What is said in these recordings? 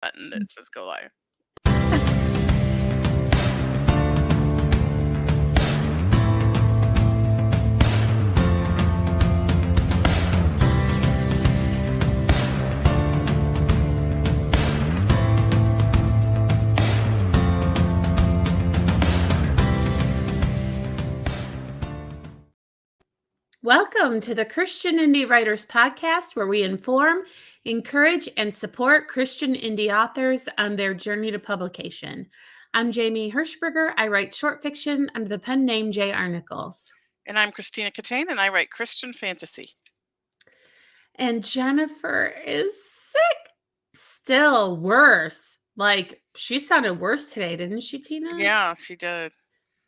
button that says go live. Welcome to the Christian Indie Writers Podcast, where we inform, encourage, and support Christian indie authors on their journey to publication. I'm Jamie Hirschberger. I write short fiction under the pen name J.R. Nichols. And I'm Christina Cattane, and I write Christian fantasy. And Jennifer is sick. Still worse. Like, she sounded worse today, didn't she, Tina? Yeah, she did.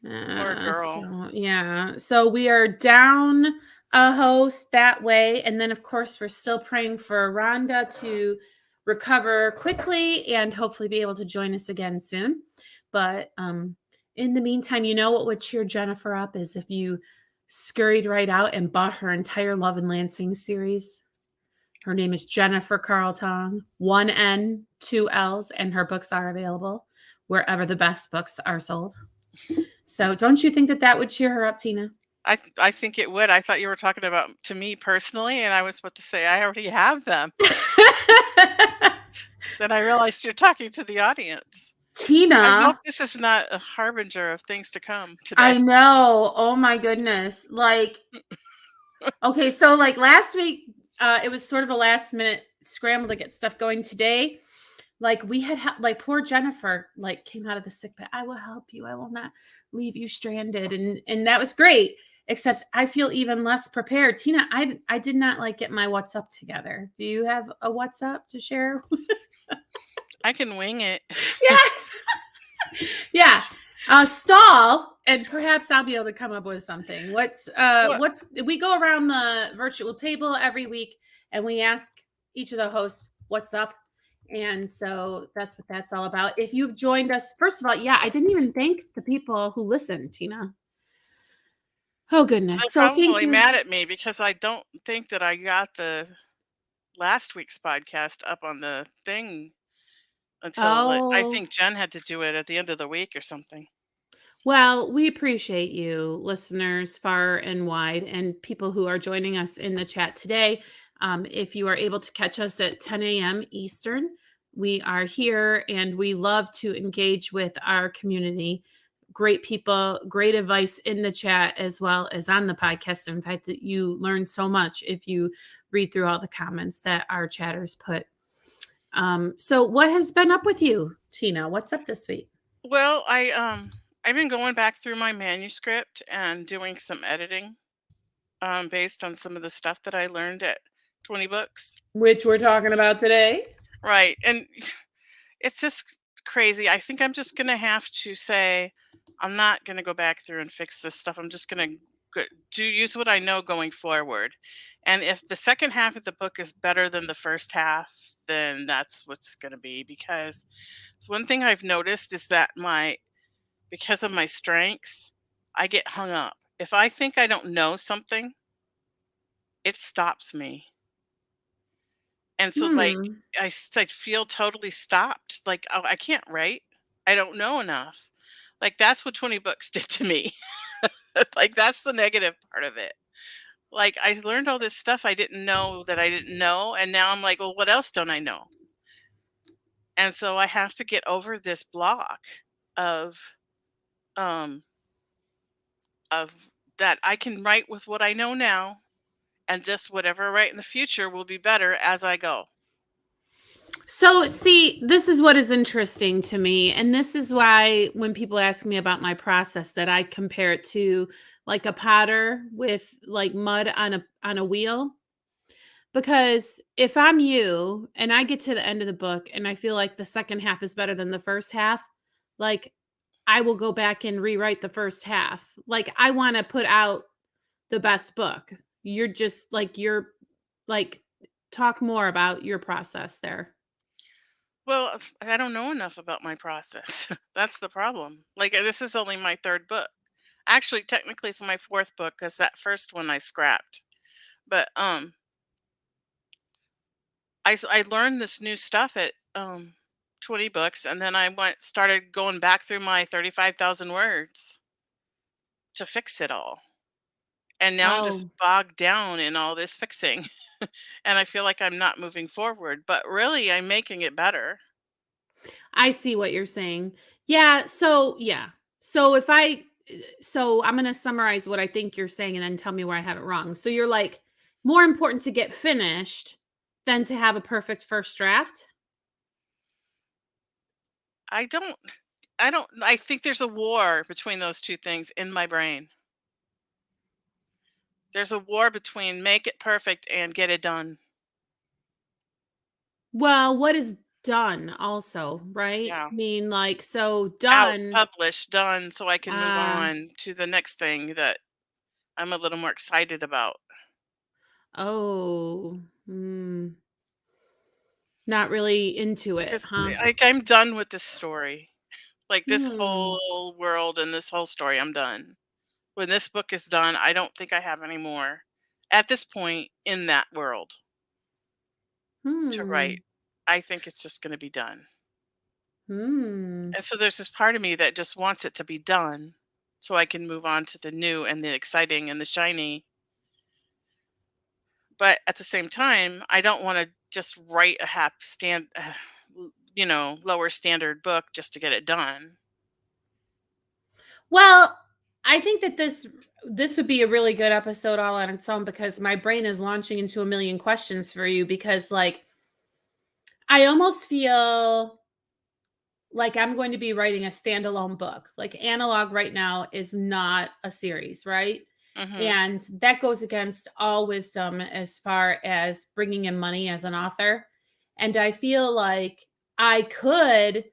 Poor girl. So we are down a host that way. And then, of course, we're still praying for Rhonda to recover quickly and hopefully be able to join us again soon. But in the meantime, you know what would cheer Jennifer up is if you scurried right out and bought her entire Love and Lansing series. Her name is Jennifer Carlton, 1 N, 2 L's, and her books are available wherever the best books are sold. So don't you think that would cheer her up, Tina? I think it would. I thought you were talking about to me personally, and I was about to say I already have them. Then I realized you're talking to the audience. Tina. I hope this is not a harbinger of things to come today. I know. Oh my goodness. Like, okay, so like last week, it was sort of a last minute scramble to get stuff going. Today, like we had like poor Jennifer like came out of the sick bed. I will help you. I will not leave you stranded. And that was great. Except I feel even less prepared. Tina, I did not like get my WhatsApp together. Do you have a WhatsApp to share? I can wing it. Yeah. Yeah. Stall, and perhaps I'll be able to come up with something. What's we go around the virtual table every week and we ask each of the hosts what's up. And so that's what that's all about. If you've joined us, first of all, yeah, I didn't even thank the people who listened, Tina. Oh, goodness. They're probably mad at me because I don't think that I got the last week's podcast up on the thing until I think Jen had to do it at the end of the week or something. Well, we appreciate you, listeners far and wide, and people who are joining us in the chat today. If you are able to catch us at 10 a.m. Eastern, we are here and we love to engage with our community. Great people, great advice in the chat as well as on the podcast. In fact, that you learn so much if you read through all the comments that our chatters put. So what has been up with you, Tina? What's up this week? Well, I've been going back through my manuscript and doing some editing based on some of the stuff that I learned at 20 Books. Which we're talking about today. Right. And it's just crazy. I think I'm just going to have to say, I'm not going to go back through and fix this stuff. I'm just going to use what I know going forward. And if the second half of the book is better than the first half, then that's what's going to be. Because one thing I've noticed is that because of my strengths, I get hung up. If I think I don't know something, it stops me. And so like I feel totally stopped. Like, oh, I can't write. I don't know enough. Like that's what 20 Books did to me. Like that's the negative part of it. Like I learned all this stuff I didn't know that I didn't know. And now I'm like, well, what else don't I know? And so I have to get over this block of that I can write with what I know now, and just whatever I write in the future will be better as I go. So, see, this is what is interesting to me. And this is why when people ask me about my process, that I compare it to like a potter with like mud on a wheel. Because if I'm you and I get to the end of the book and I feel like the second half is better than the first half, like I will go back and rewrite the first half. Like I want to put out the best book. You're talk more about your process there. Well, I don't know enough about my process. That's the problem. Like this is only my third book. Actually, technically it's my fourth book because that first one I scrapped. But I learned this new stuff at 20 books, and then I started going back through my 35,000 words to fix it all. And now I'm just Oh, bogged down in all this fixing. And I feel like I'm not moving forward, but really I'm making it better. I see what you're saying. Yeah. So if I so I'm going to summarize what I think you're saying and then tell me where I have it wrong. So you're like more important to get finished than to have a perfect first draft? I don't I think there's a war between those two things in my brain. There's a war between make it perfect and get it done. Well, what is done also, right? Yeah. I mean, like, so Out, done. published, done, so I can move Uh, on to the next thing that I'm a little more excited about. oh, mm, not really into it, Because huh? like, I'm done with this story. Like, this Hmm. whole world and this whole story, I'm done. When this book is done, I don't think I have any more at this point in that world to write. Hmm. I think it's just gonna be done. Hmm. And so there's this part of me that just wants it to be done so I can move on to the new and the exciting and the shiny. But at the same time, I don't wanna just write a lower standard book just to get it done. Well, I think that this would be a really good episode all on its own because my brain is launching into a million questions for you because like I almost feel like I'm going to be writing a standalone book. Like Analog right now is not a series, right? Mhm, And that goes against all wisdom as far as bringing in money as an author. And I feel like I could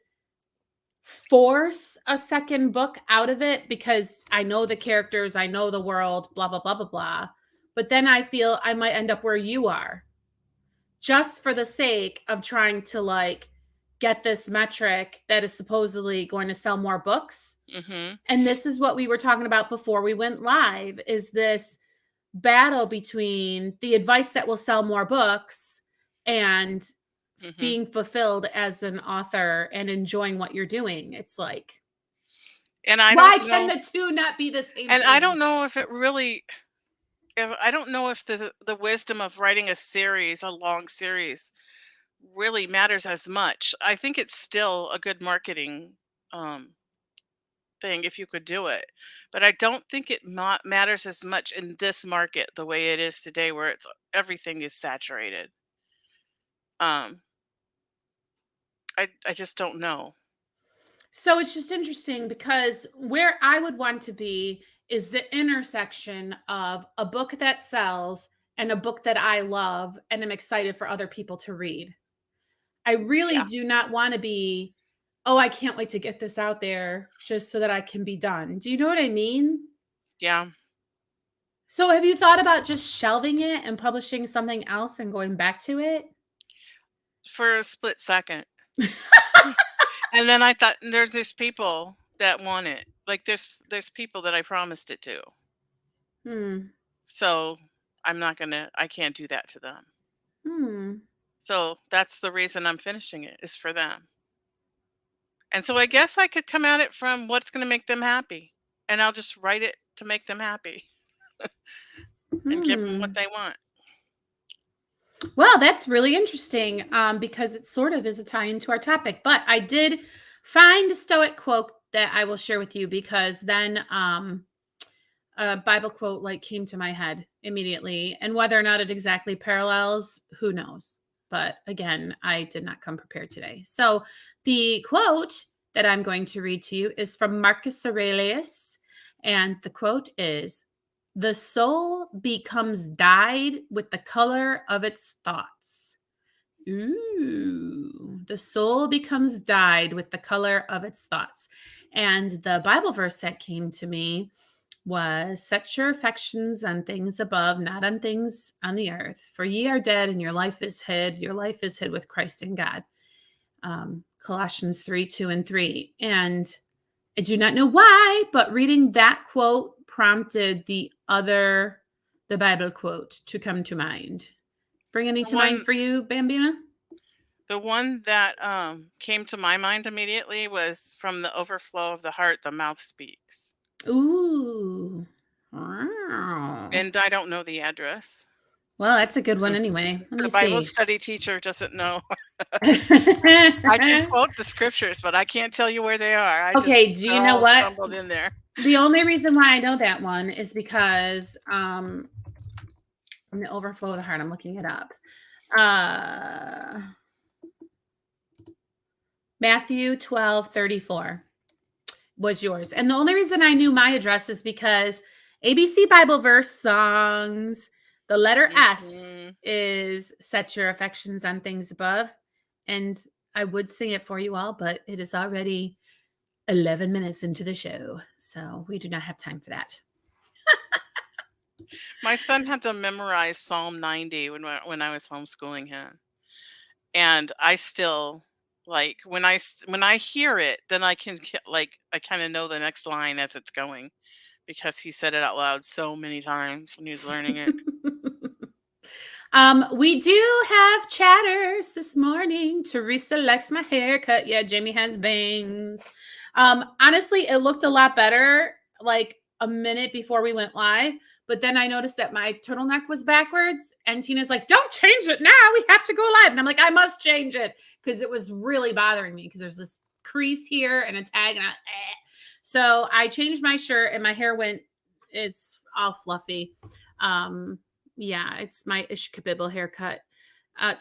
force a second book out of it because I know the characters, I know the world, blah, blah, blah, blah, blah. But then I feel I might end up where you are just for the sake of trying to like get this metric that is supposedly going to sell more books. mhm, And this is what we were talking about before we went live is this battle between the advice that will sell more books and mhm. being fulfilled as an author and enjoying what you're doing. It's like, And I don't why can know the two not be the same and I thing? don't know if it really if I don't know if the wisdom of writing a series, a long series, really matters as much. I think it's still a good marketing, um, thing if you could do it, but I don't think it matters as much in this market the way it is today where it's everything is saturated. Um, I just don't know. So it's just interesting because where I would want to be is the intersection of a book that sells and a book that I love and am excited for other people to read. I really Yeah, do not want to be, oh, I can't wait to get this out there just so that I can be done. Do you know what I mean? yeah, So have you thought about just shelving it and publishing something else and going back to it? for a split second. And then I thought, there's these people that want it. Like, there's people that I promised it to. Hmm. So, I can't do that to them. Hmm. So, that's the reason I'm finishing it, is for them. And so I guess I could come at it from what's gonna make them happy, and I'll just write it to make them happy and give them what Hmm. they want. Well, that's really interesting because it sort of is a tie into our topic. But I did find a Stoic quote that I will share with you because then a Bible quote like came to my head immediately. And whether or not it exactly parallels, who knows? But again, I did not come prepared today. So the quote that I'm going to read to you is from Marcus Aurelius. And the quote is, the soul becomes dyed with the color of its thoughts. Ooh, the soul becomes dyed with the color of its thoughts. And the Bible verse that came to me was, set your affections on things above, not on things on the earth. For ye are dead, and your life is hid. Your life is hid with Christ in God. Colossians 3:2 and 3. And I do not know why, but reading that quote prompted the Bible quote to come to mind. Bring any The to mind one for you, Bambina? The one that came to my mind immediately was from the overflow of the heart, the mouth speaks. Ooh. Wow. And I don't know the address. Well, that's a good one anyway. Let The me Bible see. study teacher doesn't know. I can quote the scriptures, but I can't tell you where they are. I just Okay, do you know all what? crumbled in there. The only reason why I know that one is because in the overflow of the heart, I'm looking it up. Matthew 12:34 was yours. And the only reason I knew my address is because ABC Bible verse songs, the letter S Mhm. is set your affections on things above. And I would sing it for you all, but it is already 11 minutes into the show. So we do not have time for that. My son had to memorize Psalm 90 when I was homeschooling him. And I still like when I hear it, then I can like I kind of know the next line as it's going because he said it out loud so many times when he was learning it. We do have chatters this morning. Teresa likes my haircut. Yeah, Jamie has bangs. Honestly, it looked a lot better like a minute before we went live, but then I noticed that my turtleneck was backwards, and Tina's like, "Don't change it now. We have to go live." And I'm like, "I must change it because it was really bothering me because there's this crease here and a tag, and so I changed my shirt, and my hair went. It's all fluffy. Um, yeah, it's my Ishkabibble haircut.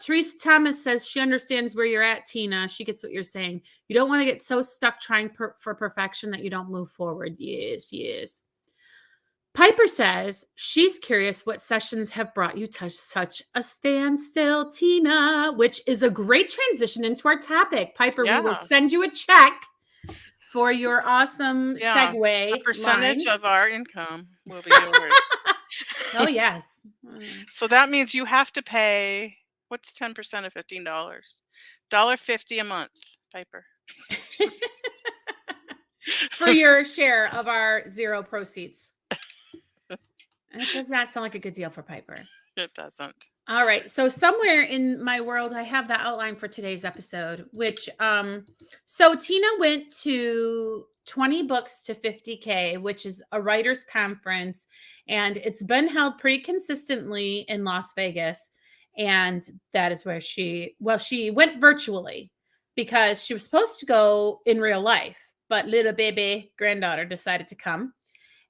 Teresa Thomas says she understands where you're at, Tina. She gets what you're saying. You don't want to get so stuck trying for perfection that you don't move forward. Yes, yes. Piper says she's curious what sessions have brought you to such a standstill, Tina, which is a great transition into our topic. Piper, we will Yeah. send you a check for your awesome Yeah. A segue percentage line. of our income will be yours. Oh, yes. So that means you have to pay what's 10% of $15? $1.50 a month, Piper. Just- For your share of our zero proceeds. It does not sound like a good deal for Piper. It doesn't. All right. So somewhere in my world, I have that outline for today's episode, which so Tina went to 20 books to 50K, which is a writers conference, and it's been held pretty consistently in Las Vegas. And that is where she went virtually because she was supposed to go in real life, but little baby granddaughter decided to come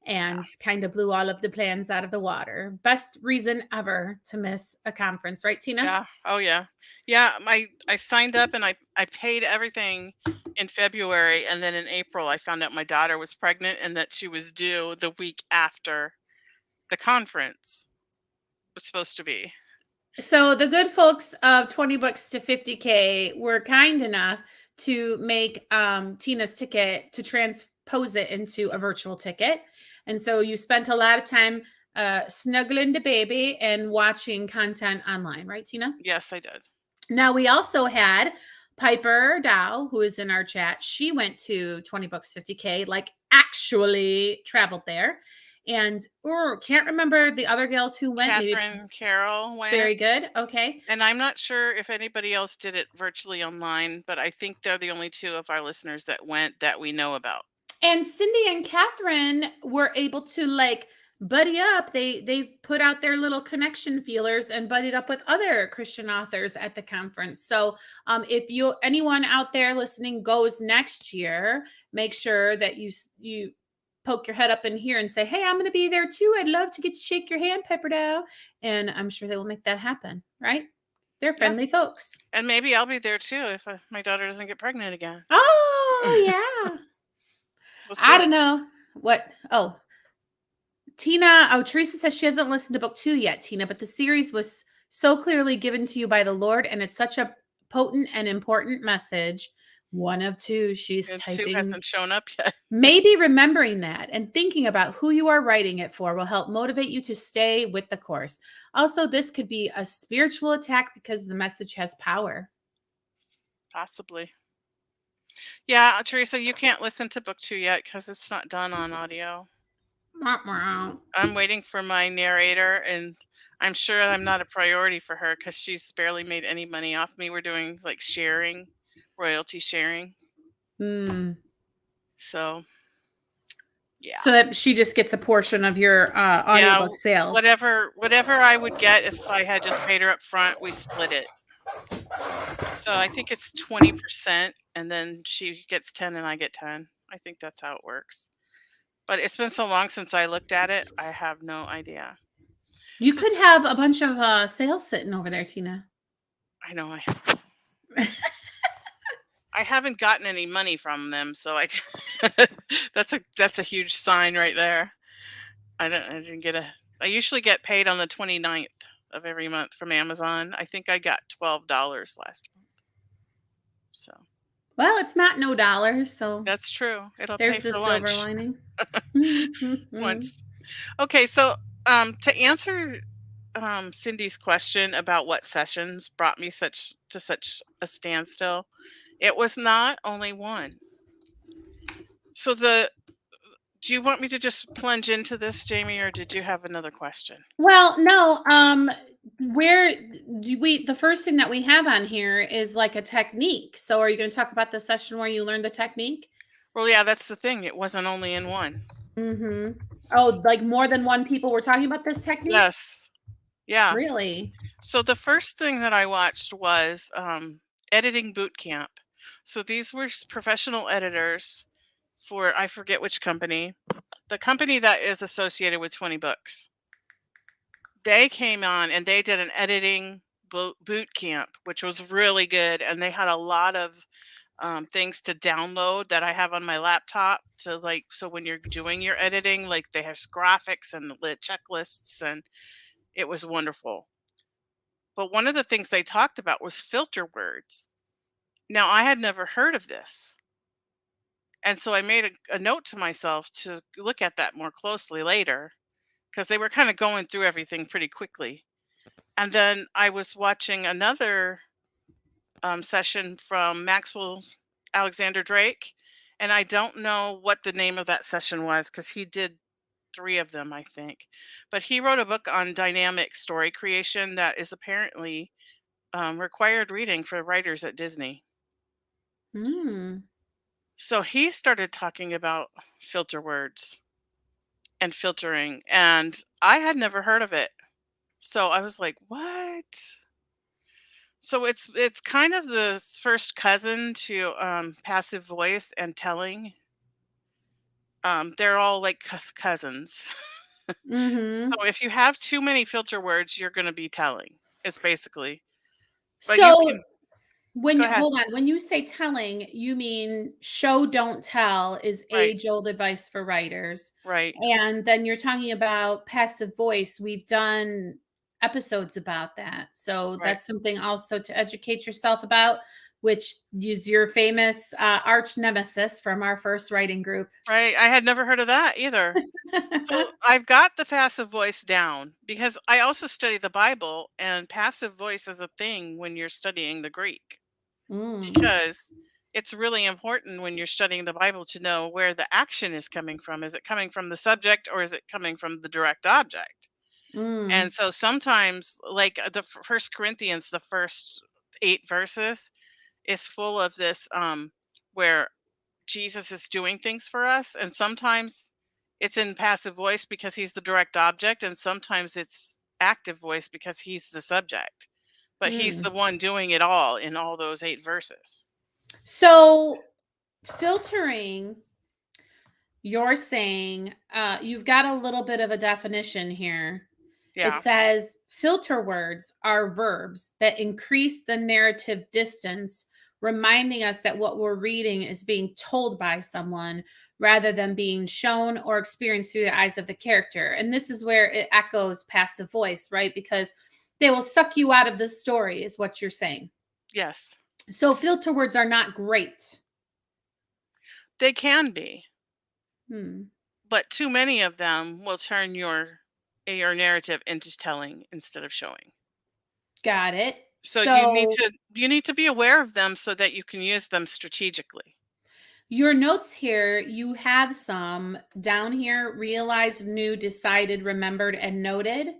Yeah. and kind of blew all of the plans out of the water. Best reason ever to miss a conference, right, Tina? Yeah. Oh yeah. Yeah, I signed up and I paid everything in February, and then in April I found out my daughter was pregnant and that she was due the week after the conference was supposed to be. So the good folks of 20 bucks to 50K were kind enough to make Tina's ticket to transpose it into a virtual ticket. And so you spent a lot of time snuggling the baby and watching content online, right, Tina? Yes, I did. Now we also had Piper Dow, who is in our chat. She went to 20 bucks 50K, like actually traveled there. And can't remember the other gals who went. Maybe Catherine Carroll very went, good. Okay. and I'm not sure if anybody else did it virtually online, but I think they're the only two of our listeners that went that we know about. And Cindy and Catherine were able to like buddy up. They put out their little connection feelers and buddied up with other Christian authors at the conference. So if you anyone out there listening goes next year, make sure that you poke your head up in here and say, "Hey, I'm going to be there too. I'd love to get to shake your hand, Pepper Dow." And I'm sure they will make that happen. Right? They're Yeah, friendly folks. and maybe I'll be there too if my daughter doesn't get pregnant again. Oh yeah. We'll I see. don't know what. Oh, Tina, Teresa says she hasn't listened to book 2 yet, Tina, but the series was so clearly given to you by the Lord, and it's such a potent and important message. One of two, she's And two typing. hasn't shown up yet. Maybe remembering that and thinking about who you are writing it for will help motivate you to stay with the course. Also, this could be a spiritual attack because the message has power. Possibly. Yeah, Teresa, you can't listen to book 2 yet because it's not done on audio. Meow, meow. I'm waiting for my narrator, and I'm sure I'm not a priority for her because she's barely made any money off me. We're doing like sharing, royalty sharing. Mm. So yeah. So that she just gets a portion of your Yeah, audiobook sales. whatever I would get if I had just paid her up front, we split it. So I think it's 20% and then she gets 10 and I get 10. I think that's how it works. But it's been so long since I looked at it, I have no idea. You So could have a bunch of sales sitting over there, Tina. I know I haven't gotten any money from them, so I that's a huge sign right there. I didn't get a I usually get paid on the 29th of every month from Amazon. I think I got $12 last month. So Well, it's not no dollars, so that's true. It'll pay there's the for silver lunch lining. once. Okay, so to answer Cindy's question about what sessions brought me such a standstill, it was not only one. So do you want me to just plunge into this, Jamie, or did you have another question? Well, no, where the first thing that we have on here is like a technique. So are you going to talk about the session where you learned the technique? Well, yeah, that's the thing. It wasn't only in one. Mhm. Oh, like more than one people were talking about this technique? Yes. Yeah. Really? So the first thing that I watched was editing boot camp. So these were professional editors for I forget which company. The company that is associated with 20 books. They came on and they did an editing boot camp, which was really good. And they had a lot of things to download that I have on my laptop to like, so when you're doing your editing, like they have graphics and the checklists, and it was wonderful. But one of the things they talked about was filter words. Now, I had never heard of this. And so I made a note to myself to look at that more closely later because they were kind of going through everything pretty quickly. And then I was watching another session from Maxwell Alexander Drake. And I don't know what the name of that session was because he did three of them, I think. But he wrote a book on dynamic story creation that is apparently required reading for writers at Disney. Mm. So he started talking about filter words and filtering, and I had never heard of it. So I was like, "What?" So it's kind of the first cousin to passive voice and telling. They're all like cousins. Mhm. So if you have too many filter words, you're going to be telling. It's basically. But you So can when go you ahead. hold on, when you say telling, you mean show don't tell is Right. age-old advice for writers. Right. And then you're talking about passive voice. We've done episodes about that. So Right. that's something also to educate yourself about, which is your famous arch nemesis from our first writing group. Right. I had never heard of that either. So I've got the passive voice down because I also study the Bible, and passive voice is a thing when you're studying the Greek Mm, because it's really important when you're studying the Bible to know where the action is coming from. Is it coming from the subject or is it coming from the direct object? mm, And so sometimes, like the First Corinthians, the first 8 verses is full of this where Jesus is doing things for us, and sometimes it's in passive voice because he's the direct object, and sometimes it's active voice because he's the subject. But he's the mm. one doing it all in all those 8 verses. So filtering, you're saying you've got a little bit of a definition here. It Yeah, says filter words are verbs that increase the narrative distance, reminding us that what we're reading is being told by someone rather than being shown or experienced through the eyes of the character. And this is where it echoes passive voice, right? Because they will suck you out of the story, is what you're saying. yes. So filter words are not great. They can be, Hmm. but too many of them will turn your narrative into telling instead of showing. Got it. So So you need to be aware of them so that you can use them strategically. your notes here, you have some down here realized, knew, decided, remembered, and noted.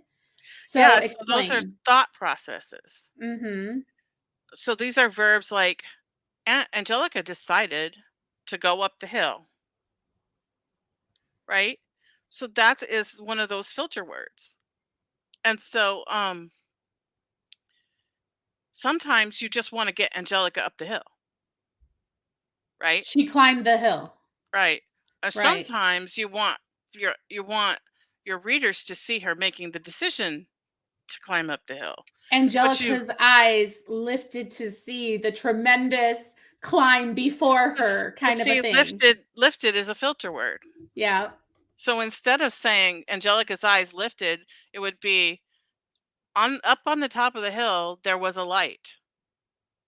So Yeah, so those are explain. thought processes. Mhm. So these are verbs like Angelica decided to go up the hill, right? So that is one of those filter words. And so sometimes you just want to get Angelica up the hill, right? She climbed the hill. Right. Right. Sometimes you want your readers to see her making the decision to climb up the hill. But you Angelica's eyes lifted to see the tremendous climb before her but kind of a see, thing. lifted is a filter word. Yeah. So instead of saying Angelica's eyes lifted, it would be on up on the top of the hill there was a light.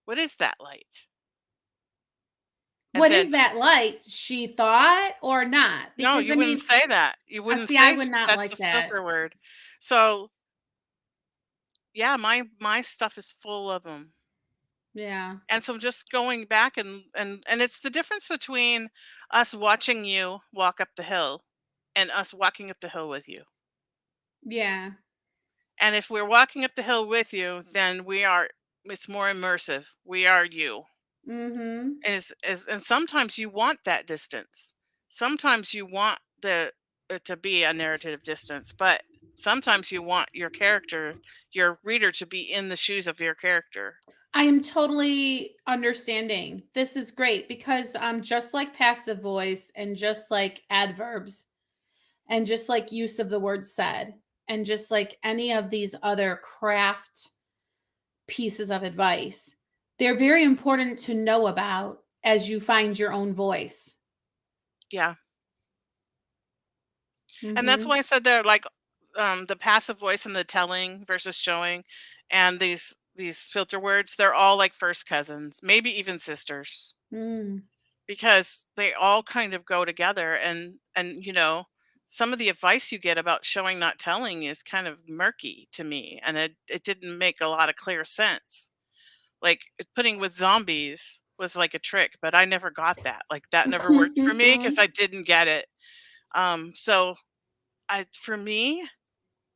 What is that light? And What then is that light? She thought or not? no, Because you I wouldn't mean, say that. You wouldn't see, I say would not that's the like that. filter word. So yeah, my stuff is full of them. Yeah. And so I'm just going back and it's the difference between us watching you walk up the hill and us walking up the hill with you. Yeah. And if we're walking up the hill with you, then it's more immersive. We are you. Mhm. And sometimes you want that distance. Sometimes you want the it to be a narrative distance, but sometimes you want your reader to be in the shoes of your character. I am totally understanding. This is great because just like passive voice and just like adverbs and just like use of the word said and just like any of these other craft pieces of advice, they're very important to know about as you find your own voice. Yeah. And that's Mhm. why I said they're like, the passive voice and the telling versus showing, and these filter words, they're all like first cousins, maybe even sisters, Mm. because they all kind of go together. And some of the advice you get about showing not telling is kind of murky to me, and it didn't make a lot of clear sense. Like putting with zombies was like a trick, but I never got that. Like that never worked for me because I didn't get it. So I for me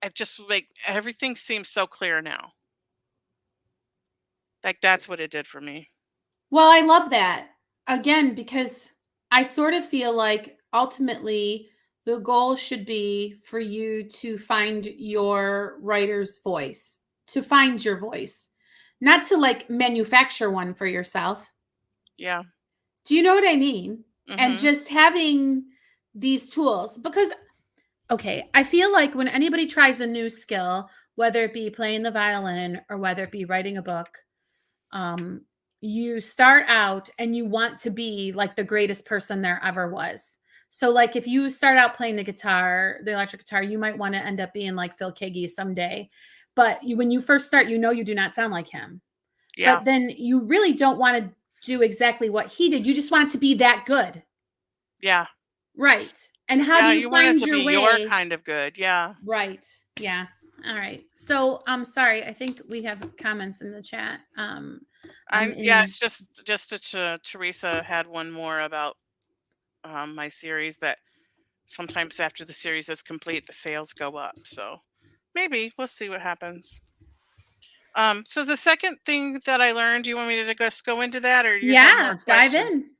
it just like everything seems so clear now. Like that's what it did for me. Well, I love that. Again, because I sort of feel like ultimately the goal should be for you to find your writer's voice, to find your voice, not to like manufacture one for yourself. Yeah. Do you know what I mean? And Mhm. just having these tools because okay, I feel like when anybody tries a new skill, whether it be playing the violin or whether it be writing a book, um, you start out and you want to be like the greatest person there ever was. So, like, if you start out playing the guitar, the electric guitar, you might want to end up being like Phil Keaggy someday. But when you first start, you know you do not sound like him. Yeah. But then you really don't want to do exactly what he did. You just want it to be that good. Yeah. Right. And how do Yeah, you you want it find to be your your way? kind of good. Yeah. Right. Yeah. All right. So I'm sorry. I think we have comments in the chat. I'm Yeah, in. it's just Teresa had one more about my series that sometimes after the series is complete the sales go up. So maybe we'll see what happens. So the second thing that I learned, do you want me to just go into that or do you have more Yeah. Dive questions? in.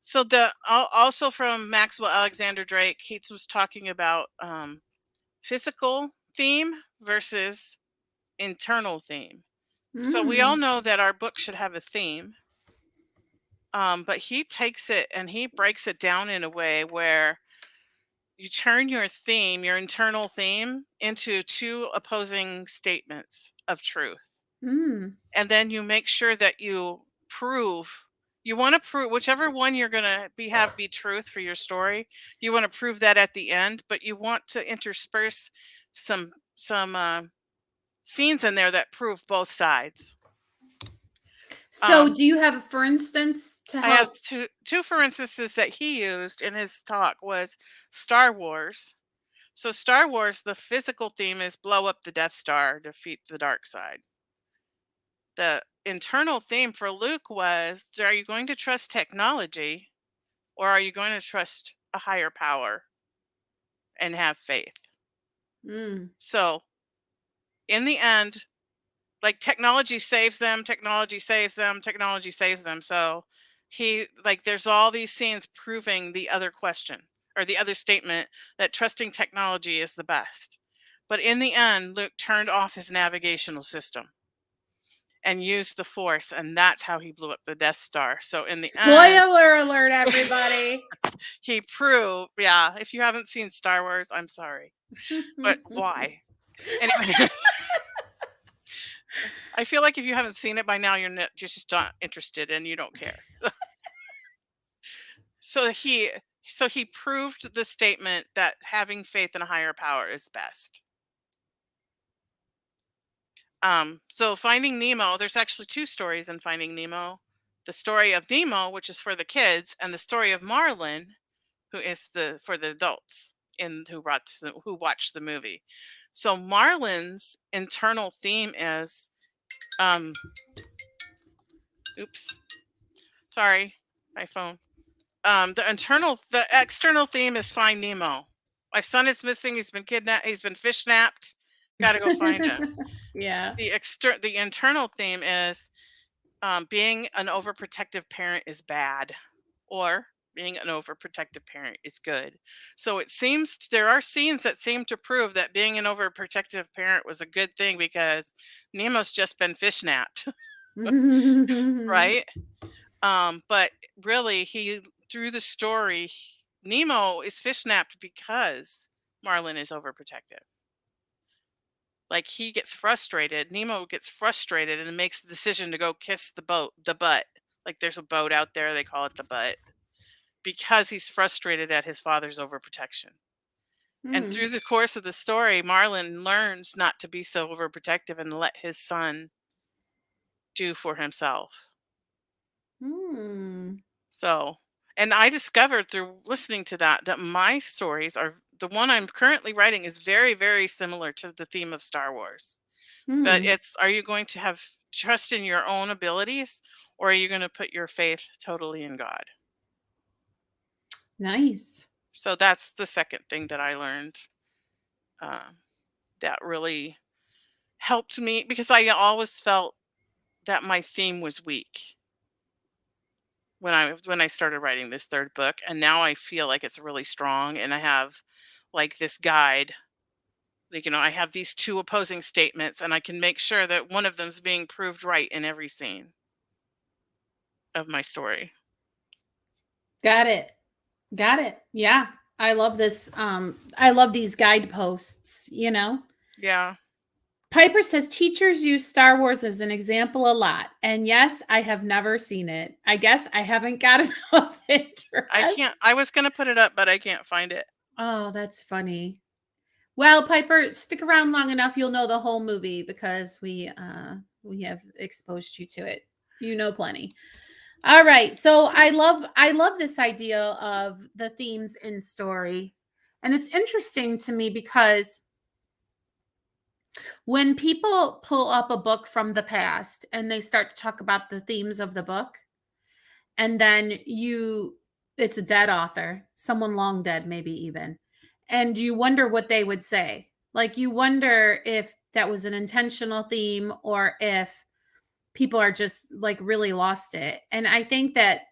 So also from Maxwell Alexander Drake, he was talking about physical theme versus internal theme. So we all Mm, know that our book should have a theme, but he takes it and he breaks it down in a way where you turn your theme, your internal theme, into two opposing statements of truth. mm. And then you make sure that you want to prove whichever one you're going to be truth for your story. You want to prove that at the end, but you want to intersperse some scenes in there that prove both sides. So, Um, do you have, for instance, to I have help? two for instances that he used in his talk was Star Wars. So Star Wars, the physical theme is blow up the Death Star, defeat the dark side. The internal theme for Luke was, are you going to trust technology or are you going to trust a higher power and have faith? Mm, So In the end, like, technology saves them, technology saves them, technology saves them. So there's all these scenes proving the other question or the other statement that trusting technology is the best. But in the end, Luke turned off his navigational system and used the Force, and that's how he blew up the Death Star. So in the end, Spoiler alert, everybody. he proved, yeah, if you haven't seen Star Wars, I'm sorry. But why? Anyway, I feel like if you haven't seen it by now, you're just not interested and you don't care. So he so he proved the statement that having faith in a higher power is best. So Finding Nemo, there's actually two stories in Finding Nemo. The story of Nemo, which is for the kids, and the story of Marlin, who is the for the adults in who watched the movie. So Marlin's internal theme is um oops, sorry, my phone. The external theme is Find Nemo. My son is missing. He's been kidnapped. He's been fish napped. Got to go find him. Yeah. The internal theme is being an overprotective parent is bad, or being an overprotective parent is good. So it seems there are scenes that seem to prove that being an overprotective parent was a good thing because Nemo's just been fish napped, right? But really, he through the story, Nemo is fishnapped because Marlin is overprotective. Like he gets frustrated, Nemo gets frustrated and makes the decision to go kiss the butt. Like there's a boat out there, they call it the butt, because he's frustrated at his father's overprotection. And through the course of the story, Marlin learns not to be so overprotective and let his son do for himself. Hmm. So, and I discovered through listening to that my stories are the one I'm currently writing is very, very similar to the theme of Star Wars. But Hmm. it's, are you going to have trust in your own abilities, or are you going to put your faith totally in God? Nice. So that's the second thing that I learned, uh, that really helped me because I always felt that my theme was weak when I started writing this third book, and now I feel like it's really strong, and I have like this guide. Like, I have these two opposing statements, and I can make sure that one of them's being proved right in every scene of my story. Got it. Got it. Yeah. I love this. I love these guideposts. Yeah. Piper says teachers use Star Wars as an example a lot. And yes, I have never seen it. I guess I haven't got enough interest. I was gonna put it up, but I can't find it. Oh, that's funny. Well, Piper, stick around long enough, you'll know the whole movie because we have exposed you to it. You know plenty. All right. So I love this idea of the themes in story. And it's interesting to me because when people pull up a book from the past and they start to talk about the themes of the book, and then it's a dead author, someone long dead, maybe even, and you wonder what they would say. Like, you wonder if that was an intentional theme or if people are just like really lost it. And I think that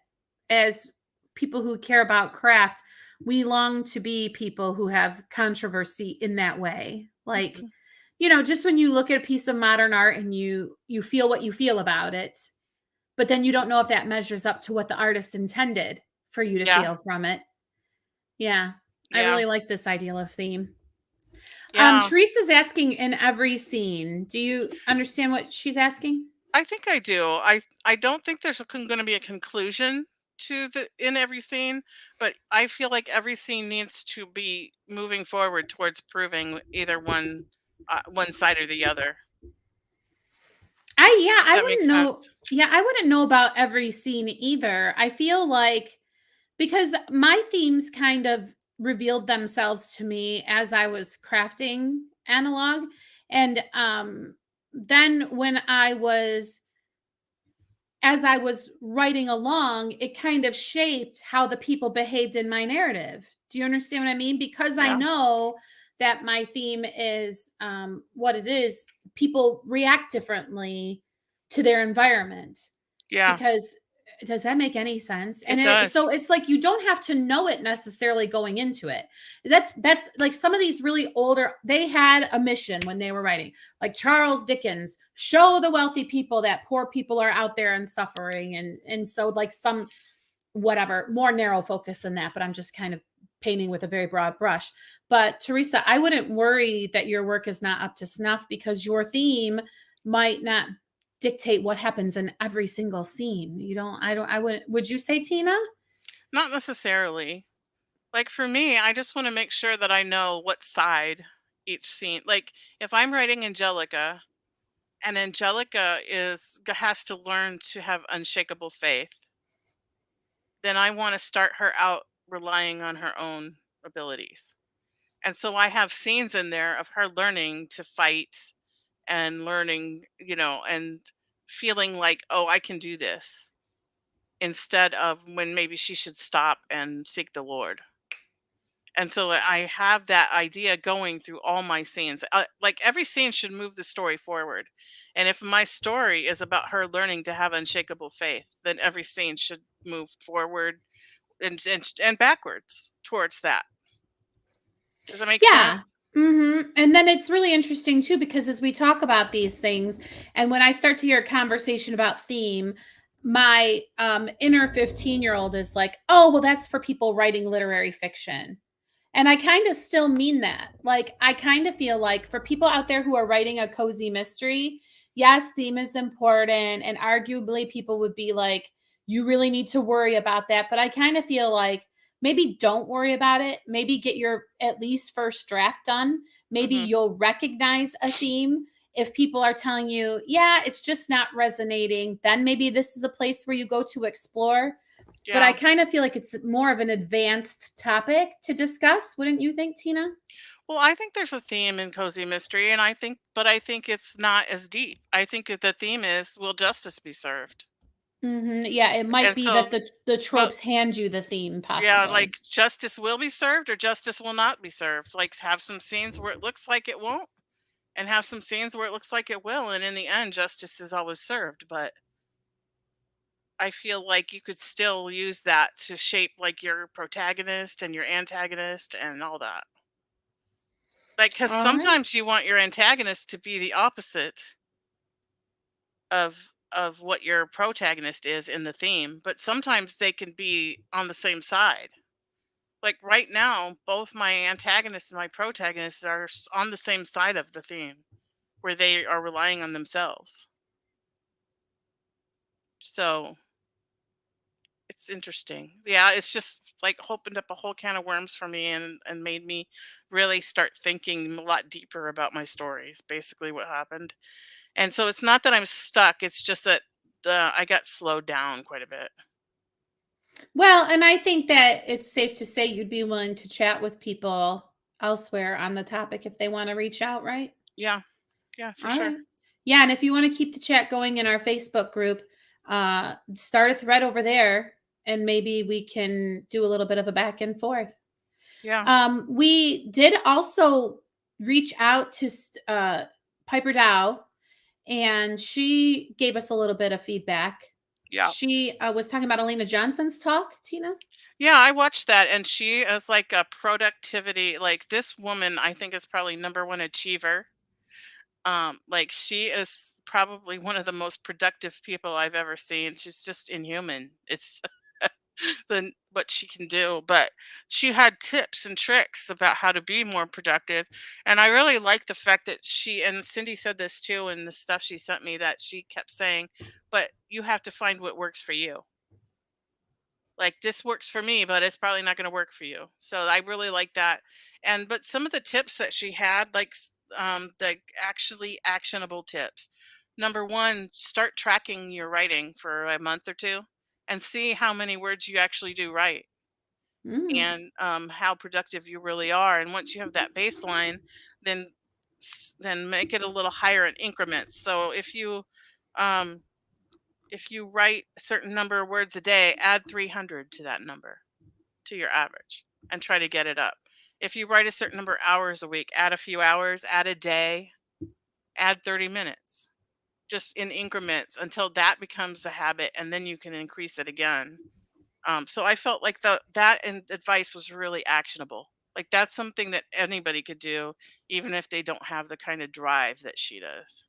as people who care about craft, we long to be people who have controversy in that way. Like, Mhm. just when you look at a piece of modern art and you feel what you feel about it, but then you don't know if that measures up to what the artist intended for you to Yeah. feel from it. Yeah. I Yeah. really like this ideal of theme. Yeah. Teresa's asking in every scene. Do you understand what she's asking? I think I do. I don't think there's going to be a conclusion to the in every scene, but I feel like every scene needs to be moving forward towards proving either one side or the other. I If that wouldn't makes know. sense. Yeah, I wouldn't know about every scene either. I feel like because my themes kind of revealed themselves to me as I was crafting analog. And then as I was writing along, it kind of shaped how the people behaved in my narrative. Do you understand what I mean? Because I Yeah. know that my theme is what it is, people react differently to their environment. Yeah, Because does that make any sense? And it does. so it's like you don't have to know it necessarily going into it. That's like some of these really older, they had a mission when they were writing. Like Charles Dickens, show the wealthy people that poor people are out there and suffering, and so like some whatever, more narrow focus than that, but I'm just kind of painting with a very broad brush. But Teresa, I wouldn't worry that your work is not up to snuff because your theme might not dictate what happens in every single scene. You don't, I wouldn't, would you say, Tina? Not necessarily. Like for me, I just want to make sure that I know what side each scene. Like if I'm writing Angelica and Angelica has to learn to have unshakable faith, then I want to start her out relying on her own abilities. And so I have scenes in there of her learning to fight and learning, and feeling like, oh, I can do this, instead of when maybe she should stop and seek the Lord. And so I have that idea going through all my scenes. Like every scene should move the story forward. And if my story is about her learning to have unshakable faith, then every scene should move forward and backwards towards that. Does that make Yeah. sense? And then it's really interesting too, because as we talk about these things, and when I start to hear a conversation about theme, my inner 15-year-old is like, oh, well, that's for people writing literary fiction. And I kind of still mean that. Like, I kind of feel like for people out there who are writing a cozy mystery, yes, theme is important. And arguably, people would be like, you really need to worry about that. But I kind of feel like maybe don't worry about it. Maybe get your at least first draft done. Maybe Hmm. you'll recognize a theme. If people are telling you, yeah, it's just not resonating, then maybe this is a place where you go to explore. But I Yeah. kind of feel like it's more of an advanced topic to discuss, wouldn't you think, Tina? Well, I think there's a theme in cozy mystery, and I think it's not as deep. I think that the theme is, will justice be served? Yeah, it might And be that so, the well, tropes hand you the theme, yeah, possibly. like justice will be served or justice will not be served. Like have some scenes where it looks like it won't, and have some scenes where it looks like it will, and in the end, justice is always served. But I feel like you could still use that to shape like your protagonist and your antagonist and all that. Like, because All right. sometimes you want your antagonist to be the opposite of what your protagonist is in the theme, but sometimes they can be on the same side. Like right now, both my antagonist and my protagonist are on the same side of the theme, where they are relying on themselves. So it's interesting. Yeah, it's just like opened up a whole can of worms for me, and made me really start thinking a lot deeper about my stories. Basically, what happened. And so it's not that I'm stuck. It's just that I got slowed down quite a bit. Well, and I think that it's safe to say you'd be willing to chat with people elsewhere on the topic if they want to reach out, right? Yeah, yeah, for All sure. right. Yeah, and if you want to keep the chat going in our Facebook group, start a thread over there and maybe we can do a little bit of a back and forth. Yeah, We did also reach out to Piper Dow, and she gave us a little bit of feedback. yeah. She was talking about Elena Johnson's talk, Tina. Yeah, I watched that, and she is like a productivity, like this woman I think is probably number one achiever. Like she is probably one of the most productive people I've ever seen. She's just inhuman. It's than what she can do. But she had tips and tricks about how to be more productive. And I really like the fact that and Cindy said this too in the stuff she sent me, that she kept saying, but you have to find what works for you. Like this works for me, but it's probably not going to work for you. So I really like that. And but some of the tips that she had, like the actually actionable tips. Number one, start tracking your writing for a month or two and see how many words you actually do write, Mm. and how productive you really are. And once you have that baseline, then then make it a little higher in increments. So um, if you write a certain number of words a day, add 300 to that number, to your average, and try to get it up. If you write a certain number of hours a week, add a few hours, add a day, add 30 minutes, just in increments until that becomes a habit, and then you can increase it again. So I felt like advice was really actionable. Like that's something that anybody could do, even if they don't have the kind of drive that she does.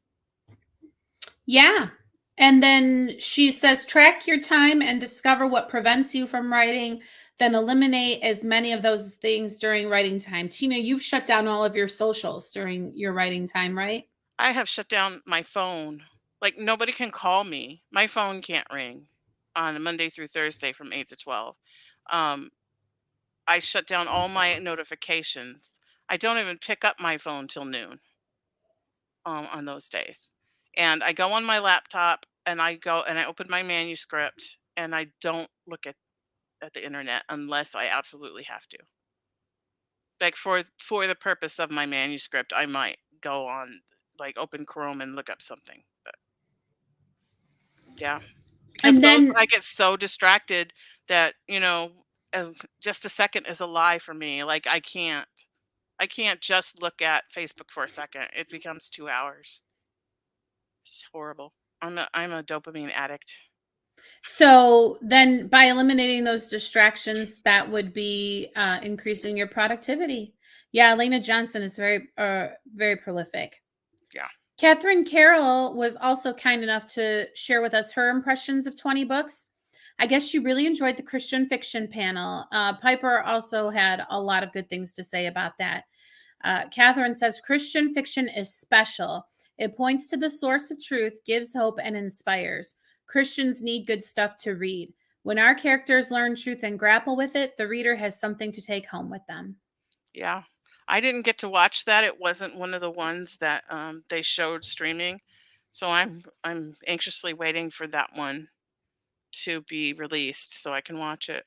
Yeah. And then she says, track your time and discover what prevents you from writing, then eliminate as many of those things during writing time. Tina, you've shut down all of your socials during your writing time, right? I have shut down my phone. Like nobody can call me. My phone can't ring on a Monday through Thursday from 8 to 12. Um, I shut down all my notifications. I don't even pick up my phone till noon on those days. And I go on my laptop and I open my manuscript and I don't look at the internet unless I absolutely have to. Like for the purpose of my manuscript, I might go on like open Chrome and look up something. But yeah, because And those then I get so distracted that, just a second is a lie for me. Like I can't just look at Facebook for a second. It becomes 2 hours. It's horrible. I'm a dopamine addict. by eliminating those distractions, that would be increasing your productivity. Yeah, Elena Johnson is very prolific. Yeah. Catherine Carroll was also kind enough to share with us her impressions of 20 books. I guess she really enjoyed the Christian fiction panel. Piper also had a lot of good things to say about that. Catherine says Christian fiction is special. It points to the source of truth, gives hope, and inspires. Christians need good stuff to read. When our characters learn truth and grapple with it, the reader has something to take home with them. Yeah. I didn't get to watch that. It wasn't one of the ones that they showed streaming. So I'm anxiously waiting for that one to be released so I can watch it.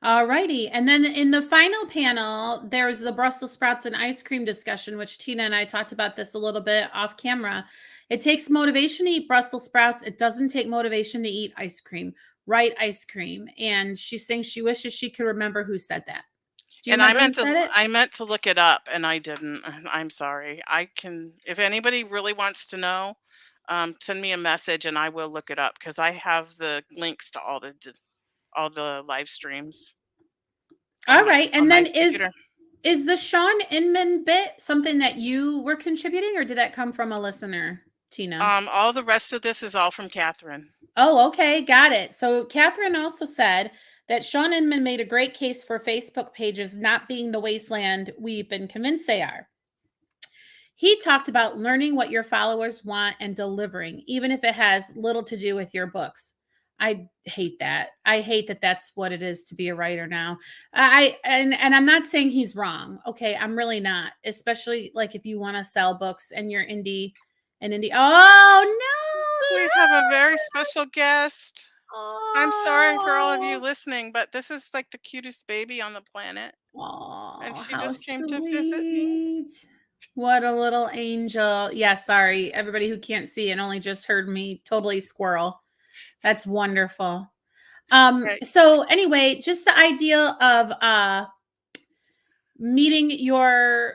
All righty. And then in the final panel, there's the Brussels sprouts and ice cream discussion, which Tina and I talked about this a little bit off camera. It takes motivation to eat Brussels sprouts. It doesn't take motivation to eat ice cream. Write ice cream. And she sings she wishes she could remember who said that. Do you And I remember who meant to said it? I meant to look it up and I didn't. I'm sorry. I can if anybody really wants to know, send me a message and I will look it up because I have the links to all the live streams All right. on And my then computer. is the Sean Inman bit something that you were contributing, or did that come from a listener, Tina? All the rest of this is all from Catherine. Oh, okay. Got it. So Catherine also said that Sean Inman made a great case for Facebook pages not being the wasteland we've been convinced they are. He talked about learning what your followers want and delivering, even if it has little to do with your books. I hate that. I hate that that's what it is to be a writer now. And I'm not saying he's wrong. Okay, I'm really not. Especially like if you want to sell books and you're indie. Oh We have a very special guest. I'm sorry for all of you no. listening, but this is like the cutest baby on the planet, and Oh, she how just came to visit me. sweet. What a little angel. Yeah, sorry. Everybody who can't see and only just heard me totally squirrel. That's wonderful. Right. So anyway, just the idea of meeting your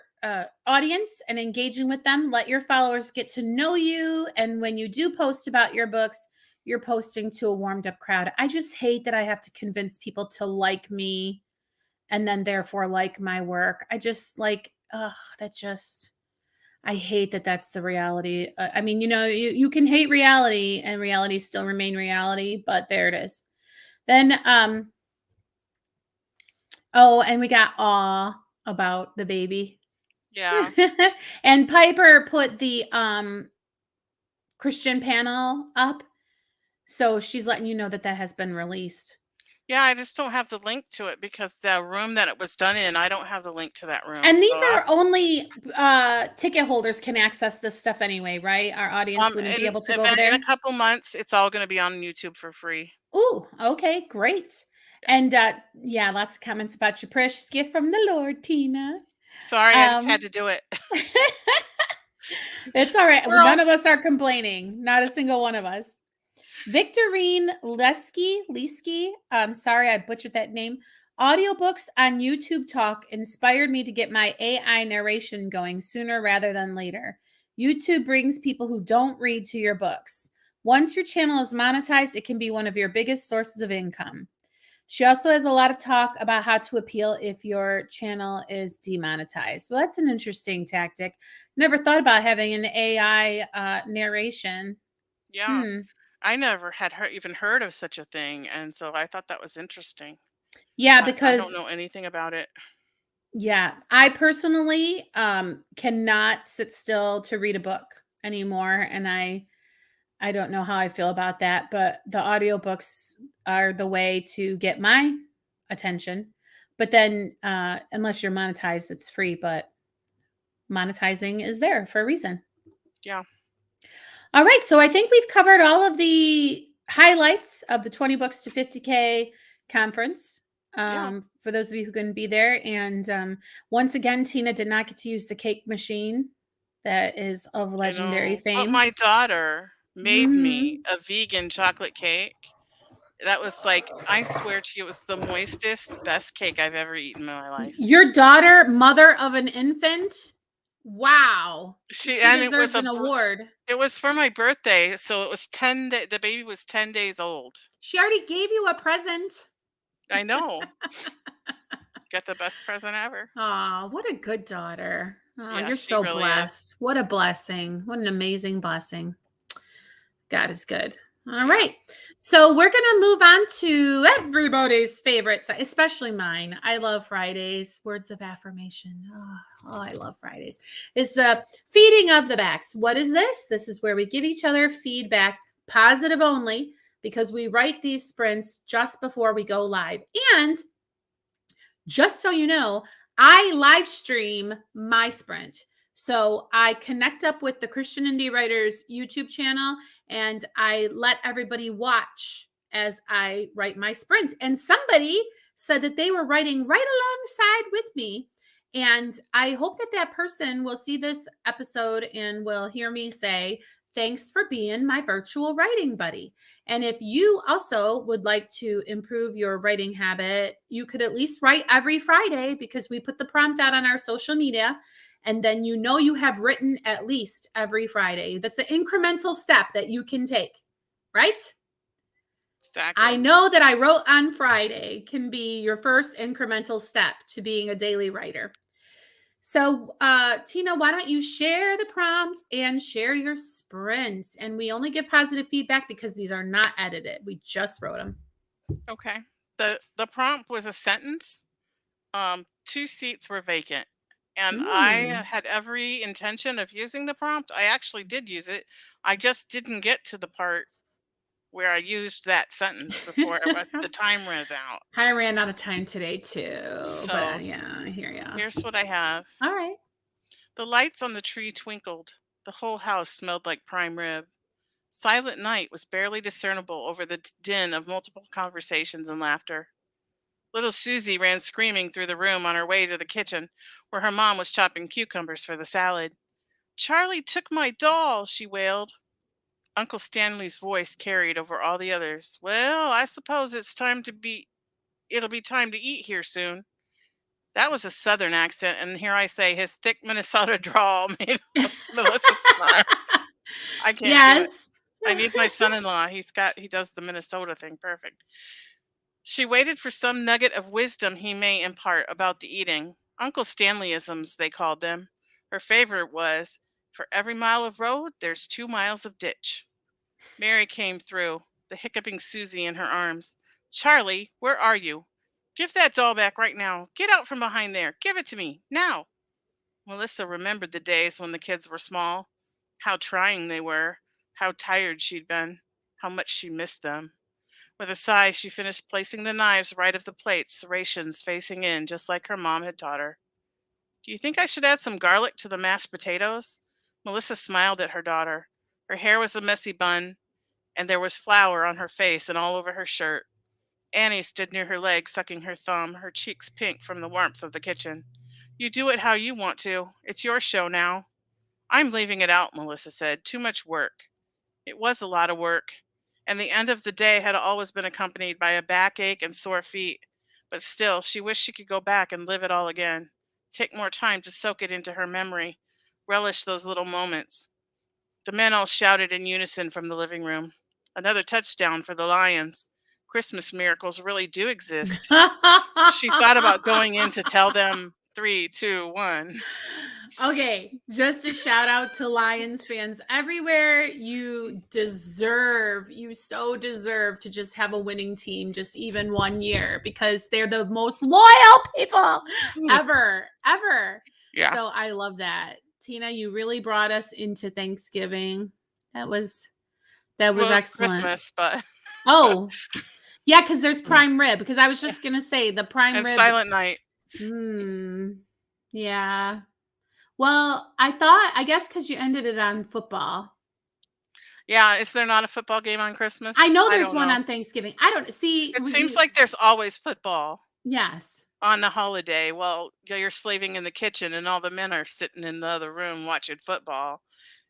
audience and engaging with them. Let your followers get to know you. And when you do post about your books, you're posting to a warmed up crowd. I just hate that I have to convince people to like me and then therefore like my work. I just like, I hate that that's the reality. I mean, you can hate reality and reality still remain reality, but there it is. Then, and we got awe about the baby. Yeah. And Piper put the Christian panel up. So she's letting you know that has been released. Yeah, I just don't have the link to it because the room that it was done in, I don't have the link to that room. And these So I are only ticket holders can access this stuff anyway, right? Our audience wouldn't be able to go over in there. a couple months, it's all going to be on YouTube for free. Ooh, okay, great. Yeah. And yeah, lots of comments about your precious gift from the Lord, Tina. Sorry, I just had Um, to do it. it's all right. Squirrel. None of us are complaining. Not a single one of us. Victorine Leski, sorry I butchered that name. Audiobooks on YouTube Talk inspired me to get my AI narration going sooner rather than later. YouTube brings people who don't read to your books. Once your channel is monetized, it can be one of your biggest sources of income. She also has a lot of talk about how to appeal if your channel is demonetized. Well, that's an interesting tactic. Never thought about having an AI narration. Yeah. Hmm. I never had even heard of such a thing, and so I thought that was interesting. Yeah, I don't because know anything about it. yeah, I personally cannot sit still to read a book anymore, and I don't know how I feel about that, but the audiobooks are the way to get my attention. But then unless you're monetized, it's free, but monetizing is there for a reason. Yeah. All right, so I think we've covered all of the highlights of the 20 books to 50K conference. Yeah. For those of you who couldn't be there. And once again, Tina did not get to use the cake machine that is of I legendary know. But fame. my daughter made me Mhm. a vegan chocolate cake. That was like, I swear to you, it was the moistest, best cake I've ever eaten in my life. Your daughter, mother of an infant? Wow. She She and it was deserves an award. it was for my birthday, so it was 10 the baby was 10 days old. She already gave you a present. I know. Got the best present ever. Aw, what a good daughter. Oh, Yeah, you're she so really is. blessed. What a blessing. What an amazing blessing. God is good. All Yeah. right. So we're going to move on to everybody's favorite, especially mine. I love Fridays. Words of affirmation. Oh, I love Fridays. Is the feeding of the backs. What is this? This is where we give each other feedback, positive only, because we write these sprints just before we go live. And just so you know, I live stream my sprint. So I connect up with the Christian Indie Writers YouTube channel and I let everybody watch as I write my sprint. And somebody said that they were writing right alongside with me. And I hope that that person will see this episode and will hear me say, thanks for being my virtual writing buddy. And if you also would like to improve your writing habit, you could at least write every Friday because we put the prompt out on our social media. And then you know you have written at least every Friday. That's an incremental step that you can take, right? I Exactly. know that I wrote on Friday can be your first incremental step to being a daily writer. So, Tina, why don't you share the prompt and share your sprints? And we only give positive feedback because these are not edited. We just wrote them. Okay. The prompt was a sentence. Two seats were vacant. And I Mm. had every intention of using the prompt. I actually did use it. I just didn't get to the part where I used that sentence before the time runs out. I ran out of time today too, but So yeah, I hear ya. here's what I have. All right. The lights on the tree twinkled. The whole house smelled like prime rib. Silent night was barely discernible over the din of multiple conversations and laughter. Little Susie ran screaming through the room on her way to the kitchen, where her mom was chopping cucumbers for the salad. Charlie took my doll, she wailed. Uncle Stanley's voice carried over all the others. Well, I suppose it'll be time to eat here soon. That was a southern accent, and here I say his thick Minnesota drawl made Melissa smile. I can't do it. Yes. I need my son-in-law. He does the Minnesota thing perfect. She waited for some nugget of wisdom he may impart about the eating. Uncle Stanleyisms, they called them. Her favorite was, for every mile of road, there's 2 miles of ditch. Mary came through, the hiccuping Susie in her arms. Charlie, where are you? Give that doll back right now. Get out from behind there. Give it to me, now. Melissa remembered the days when the kids were small, how trying they were, how tired she'd been, how much she missed them. With a sigh, she finished placing the knives right of the plates, serrations facing in, just like her mom had taught her. Do you think I should add some garlic to the mashed potatoes? Melissa smiled at her daughter. Her hair was a messy bun, and there was flour on her face and all over her shirt. Annie stood near her leg, sucking her thumb, her cheeks pink from the warmth of the kitchen. You do it how you want to. It's your show now. I'm leaving it out, Melissa said. Too much work. It was a lot of work, and the end of the day had always been accompanied by a backache and sore feet. but still, she wished she could go back and live it all again. Take more time to soak it into her memory, relish those little moments. The men all shouted in unison from the living room. Another touchdown for the Lions. Christmas miracles really do exist. She thought about going in to tell them 3, 2, 1. Okay, just a shout out to Lions fans everywhere. You so deserve to just have a winning team just even one year, because they're the most loyal people ever, ever. Yeah. So I love that. Tina, you really brought us into Thanksgiving. That was Well, it's excellent. Christmas, but Oh, yeah, because there's prime rib. Because I was just gonna say the prime and rib. Silent Night. Yeah. Well, I guess because you ended it on football. Yeah, is there not a football game on Christmas? I know I there's don't one know. on Thanksgiving. I don't see. It seems like there's always football Yes. on the holiday. Well, you're slaving in the kitchen and all the men are sitting in the other room watching football.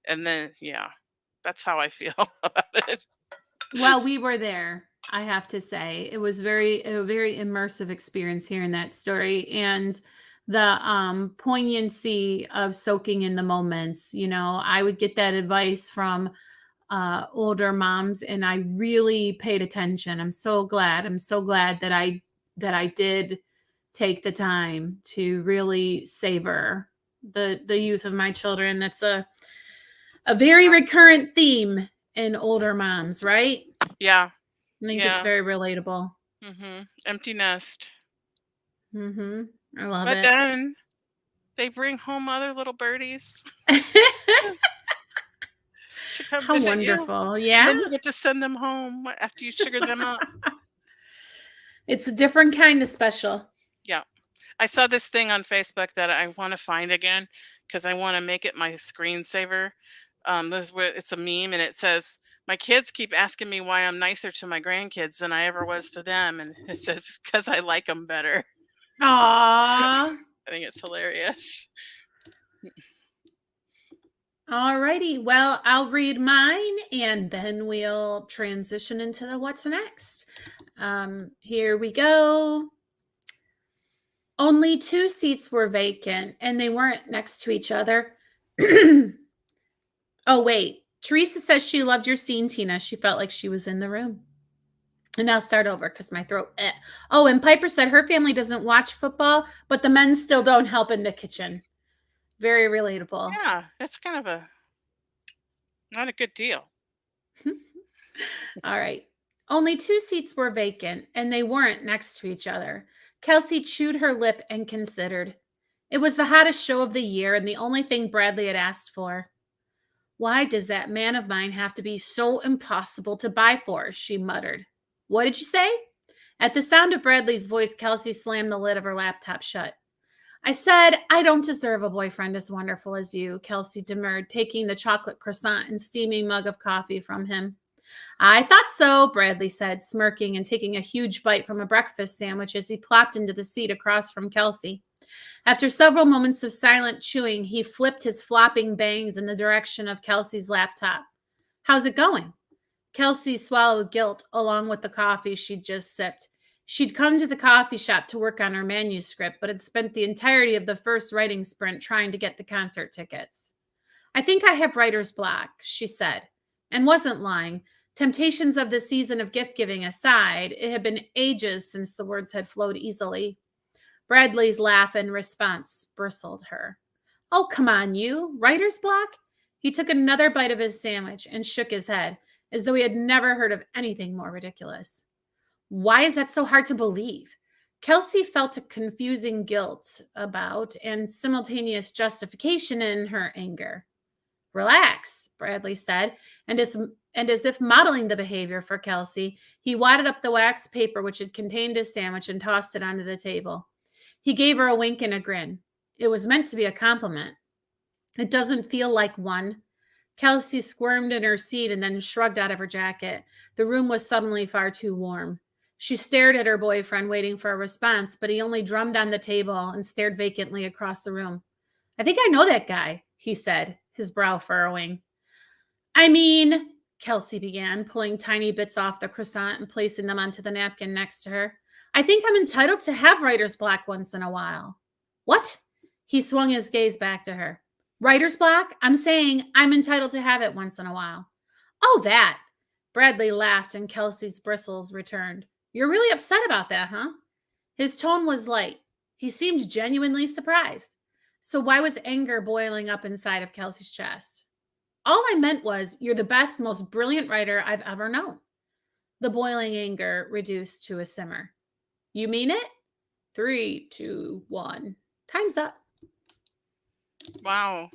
And then, yeah, that's how I feel about it. Well, we were there. I have to say, it was a very immersive experience hearing that story, and the poignancy of soaking in the moments. You know, I would get that advice from older moms, and I really paid attention. I'm so glad. I'm so glad that I did take the time to really savor the youth of my children. That's a very recurrent theme in older moms, right? Yeah, I think it's yeah. very relatable. Empty nest. I love But it. then they bring home other little birdies to come How visit you. wonderful. And Yeah. then you get to send them home after you sugar them up. It's a different kind of special. Yeah. I saw this thing on Facebook that I want to find again because I want to make it my screensaver. It's a meme and it says, "My kids keep asking me why I'm nicer to my grandkids than I ever was to them," and it says, "Because I like them better." Aww. I think it's hilarious. Alrighty. Well, I'll read mine and then we'll transition into the what's next. Here we go. Only 2 seats were vacant and they weren't next to each other. Oh, wait. Teresa says she loved your scene, Tina. She felt like she was in the room. And I'll start over because my throat. Oh, and Piper said her family doesn't watch football, but the men still don't help in the kitchen. Very relatable. Yeah, it's kind of not a good deal. All right. Only 2 seats were vacant, and they weren't next to each other. Kelsey chewed her lip and considered. It was the hottest show of the year and the only thing Bradley had asked for. Why does that man of mine have to be so impossible to buy for? She muttered. What did you say? At the sound of Bradley's voice, Kelsey slammed the lid of her laptop shut. I said, I don't deserve a boyfriend as wonderful as you, Kelsey demurred, taking the chocolate croissant and steaming mug of coffee from him. I thought so, Bradley said, smirking and taking a huge bite from a breakfast sandwich as he plopped into the seat across from Kelsey. After several moments of silent chewing, he flipped his flopping bangs in the direction of Kelsey's laptop. How's it going? Kelsey swallowed guilt along with the coffee she'd just sipped. She'd come to the coffee shop to work on her manuscript, but had spent the entirety of the first writing sprint trying to get the concert tickets. I think I have writer's block, she said, and wasn't lying. Temptations of the season of gift-giving aside, it had been ages since the words had flowed easily. Bradley's laugh in response bristled her. Oh, come on, you. Writer's block? He took another bite of his sandwich and shook his head, as though he had never heard of anything more ridiculous. Why is that so hard to believe? Kelsey felt a confusing guilt about and simultaneous justification in her anger. Relax, Bradley said, and as if modeling the behavior for Kelsey, he wadded up the wax paper which had contained his sandwich and tossed it onto the table. He gave her a wink and a grin. It was meant to be a compliment. It doesn't feel like one. Kelsey squirmed in her seat and then shrugged out of her jacket. The room was suddenly far too warm. She stared at her boyfriend, waiting for a response, but he only drummed on the table and stared vacantly across the room. I think I know that guy, he said, his brow furrowing. I mean, Kelsey began, pulling tiny bits off the croissant and placing them onto the napkin next to her. I think I'm entitled to have writer's block once in a while. What? He swung his gaze back to her. Writer's block? I'm saying I'm entitled to have it once in a while. Oh, that. Bradley laughed and Kelsey's bristles returned. You're really upset about that, huh? His tone was light. He seemed genuinely surprised. So why was anger boiling up inside of Kelsey's chest? All I meant was, you're the best, most brilliant writer I've ever known. The boiling anger reduced to a simmer. You mean it? 3, 2, 1. Time's up. Wow.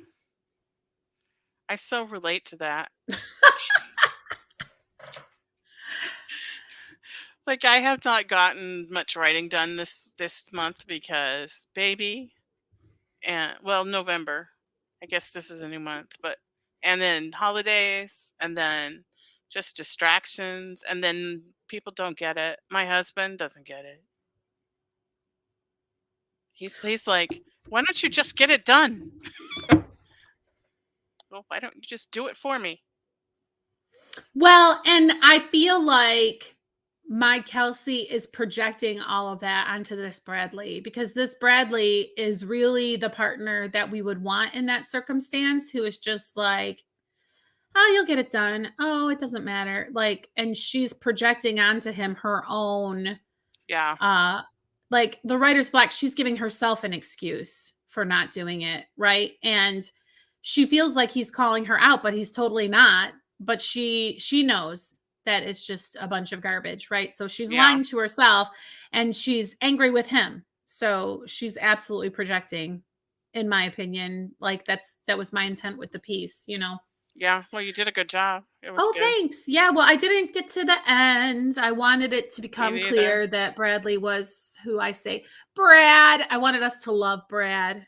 I so relate to that. Like, I have not gotten much writing done this month because baby and well, November. I guess this is a new month, but and then holidays and then just distractions and then people don't get it. My husband doesn't get it. He's like, "Why don't you just get it done?" Well, why don't you just do it for me? Well, and I feel like my Kelsey is projecting all of that onto this Bradley, because this Bradley is really the partner that we would want in that circumstance, who is just like, oh, you'll get it done. Oh, it doesn't matter. Like, and she's projecting onto him her own, Yeah. uh, like the writer's block, she's giving herself an excuse for not doing it. Right. And she feels like he's calling her out, but he's totally not. But she knows that it's just a bunch of garbage. Right. So she's Yeah. lying to herself and she's angry with him. So she's absolutely projecting, in my opinion. Like that was my intent with the piece, you know. Yeah. Well, you did a good job. It was Oh, good. thanks. Yeah, well, I didn't get to the end. I wanted it to Me become neither. clear that Bradley was who I say. Brad. I wanted us to love Brad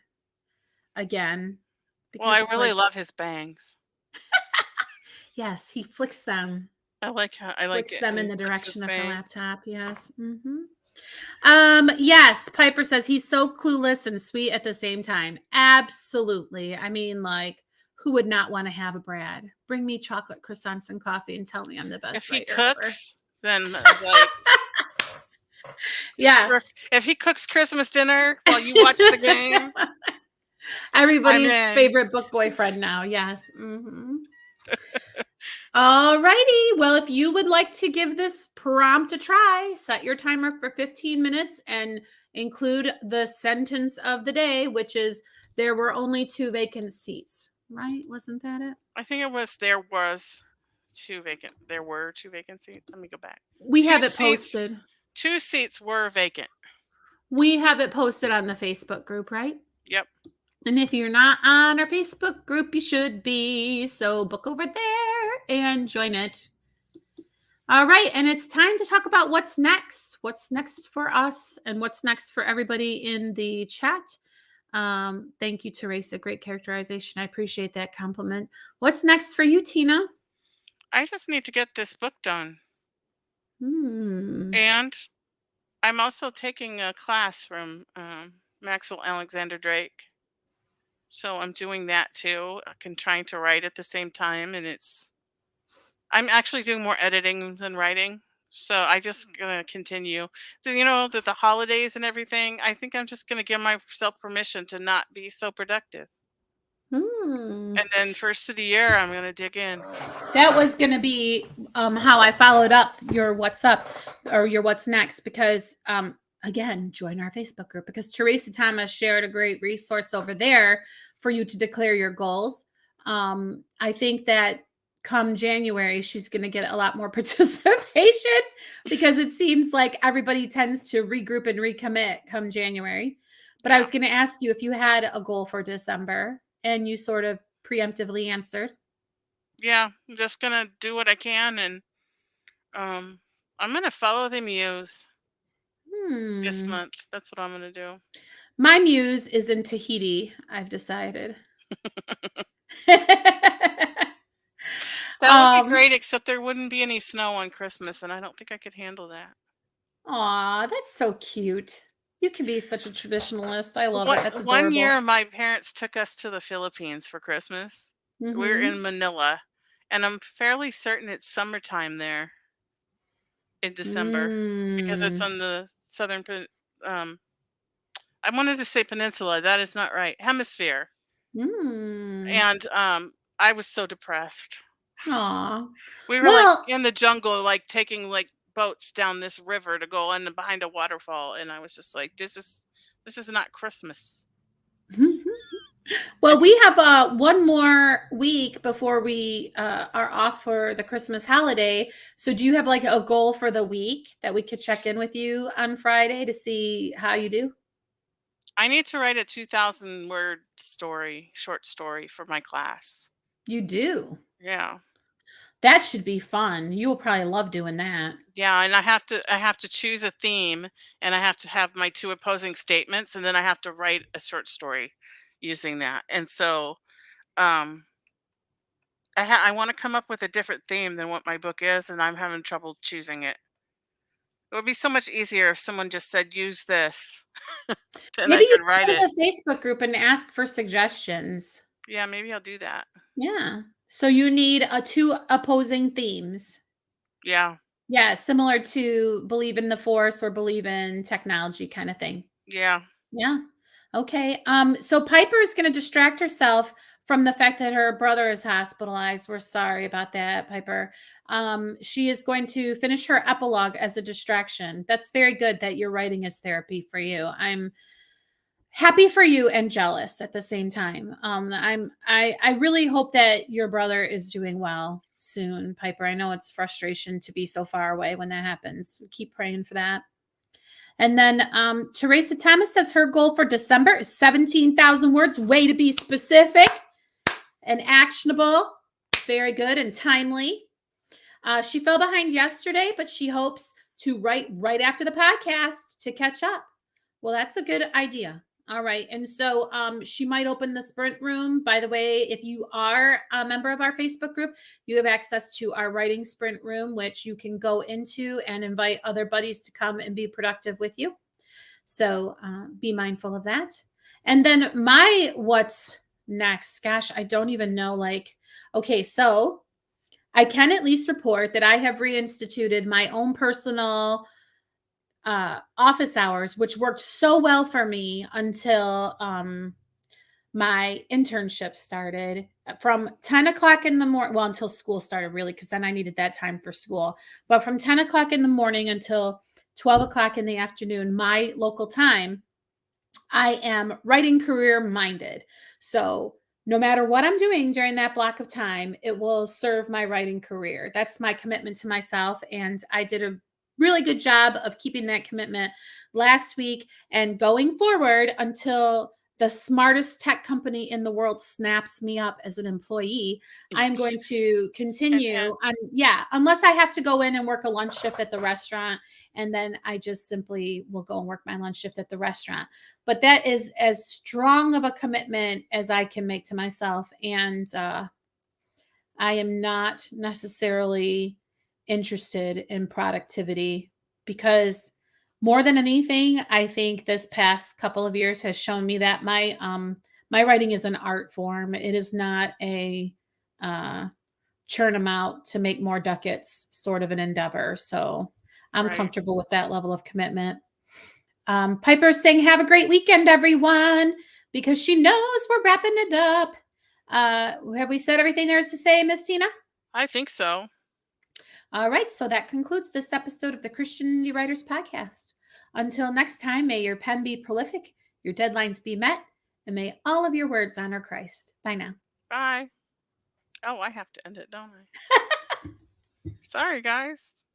again Well, I because, really like, love his bangs. yes, he I like flicks it them when in he the flicks his direction of her bangs. laptop. Yes. Yes, Piper says he's so clueless and sweet at the same time. Absolutely. I mean, like, who would not want to have a Brad? Bring me chocolate croissants and coffee and tell me I'm the If best he writer ever. cooks, then like Yeah. or if he cooks Christmas dinner while you watch the game, I'm Everybody's in. favorite book boyfriend now. Yes. All righty. Well, if you would like to give this prompt a try, set your timer for 15 minutes and include the sentence of the day, which is there were only 2 vacant seats. Right? Wasn't that it? I think there were 2 vacant seats. Let me go back. We 2 have it seats posted. 2 seats were vacant. We have it posted on the Facebook group, right? Yep. And if you're not on our Facebook group, you should be. So book over there and join it. All right. And it's time to talk about what's next. What's next for us and what's next for everybody in the chat. Thank you, Teresa. Great characterization. I appreciate that compliment. What's next for you, Tina? I just need to get this book done. Hmm. And I'm also taking a class from Maxwell Alexander Drake. So I'm doing that too. I can trying to write at the same time and I'm actually doing more editing than writing. So I just gonna continue. So, that the holidays and everything, I think I'm just gonna give myself permission to not be so productive. Hmm. And then first of the year, I'm gonna dig in. That was going to be how I followed up your what's up or your what's next, because again, join our Facebook group, because Teresa Thomas shared a great resource over there for you to declare your goals. I think that come January, she's going to get a lot more participation, because it seems like everybody tends to regroup and recommit come January. But I Yeah. was going to ask you if you had a goal for December, and you sort of preemptively answered. Yeah. I'm just gonna do what I can and um I'm gonna follow the muse this Hmm. month. That's what I'm gonna do. My muse is in Tahiti, I've decided. That would be um, great, except there wouldn't be any snow on Christmas, and I don't think I could handle that. Aw, that's so cute. You can be such a traditionalist. I love it. What That's one adorable. year my parents took us to the Philippines for Christmas. We were in Mhm. Manila, and I'm fairly certain it's summertime there in December because it's Mm. on the um, I wanted to say peninsula. That is not right. Hemisphere. Mm. And I was so depressed. Aw. We were like Well, in the jungle, like taking like boats down this river to go in behind a waterfall, and I was just like, this is not Christmas. well, we have one more week before we are off for the Christmas holiday. So, do you have like a goal for the week that we could check in with you on Friday to see how you do? I need to write a 2,000 word short story for my class. You do. Yeah. That should be fun. You will probably love doing that. Yeah, and I have to choose a theme, and I have to have my two opposing statements, and then I have to write a short story using that. And so um I want to come up with a different theme than what my book is, and I'm having trouble choosing it. It would be so much easier if someone just said use this, then I Maybe you could write go it. to the Facebook group and ask for suggestions. Yeah, maybe I'll do that. Yeah. So you need two opposing themes. Yeah. Yeah, similar to believe in the force or believe in technology kind of thing. Yeah. Yeah. Okay. So Piper is going to distract herself from the fact that her brother is hospitalized. We're sorry about that, Piper. She is going to finish her epilogue as a distraction. That's very good that your writing is therapy for you. I'm happy for you and jealous at the same time. I really hope that your brother is doing well soon, Piper. I know it's frustration to be so far away when that happens. Keep praying for that. And then Teresa Thomas says her goal for December is 17,000 words. Way to be specific and actionable. Very good and timely. She fell behind yesterday, but she hopes to write right after the podcast to catch up. Well, that's a good idea. All right. And so she might open the sprint room. By the way, if you are a member of our Facebook group, you have access to our writing sprint room, which you can go into and invite other buddies to come and be productive with you. So be mindful of that. And then my what's next? Gosh, I don't even know. Like, okay, so I can at least report that I have reinstituted my own personal office hours, which worked so well for me until my internship started from 10 o'clock in the morning. Well, until school started, really, because then I needed that time for school. But from 10 o'clock in the morning until 12 o'clock in the afternoon, my local time, I am writing career minded. So no matter what I'm doing during that block of time, it will serve my writing career. That's my commitment to myself. And I did a really good job of keeping that commitment last week and going forward until the smartest tech company in the world snaps me up as an employee. I'm going to And continue on, yeah, unless I have to go in and work a lunch shift at the restaurant. And then I just simply will go and work my lunch shift at the restaurant. But that is as strong of a commitment as I can make to myself. And I am not necessarily interested in productivity because more than anything, I think this past couple of years has shown me that my writing is an art form. It is not a uh, churn them out to make more ducats sort of an endeavor. So I'm right. comfortable with that level of commitment. Piper's saying, have a great weekend, everyone, because she knows we're wrapping it up. Have we said everything there is to say, Miss Tina? I think so. All right. So that concludes this episode of the Christian Indie Writers Podcast. Until next time, may your pen be prolific, your deadlines be met, and may all of your words honor Christ. Bye now. Bye. Oh, I have to end it, don't I? Sorry, guys.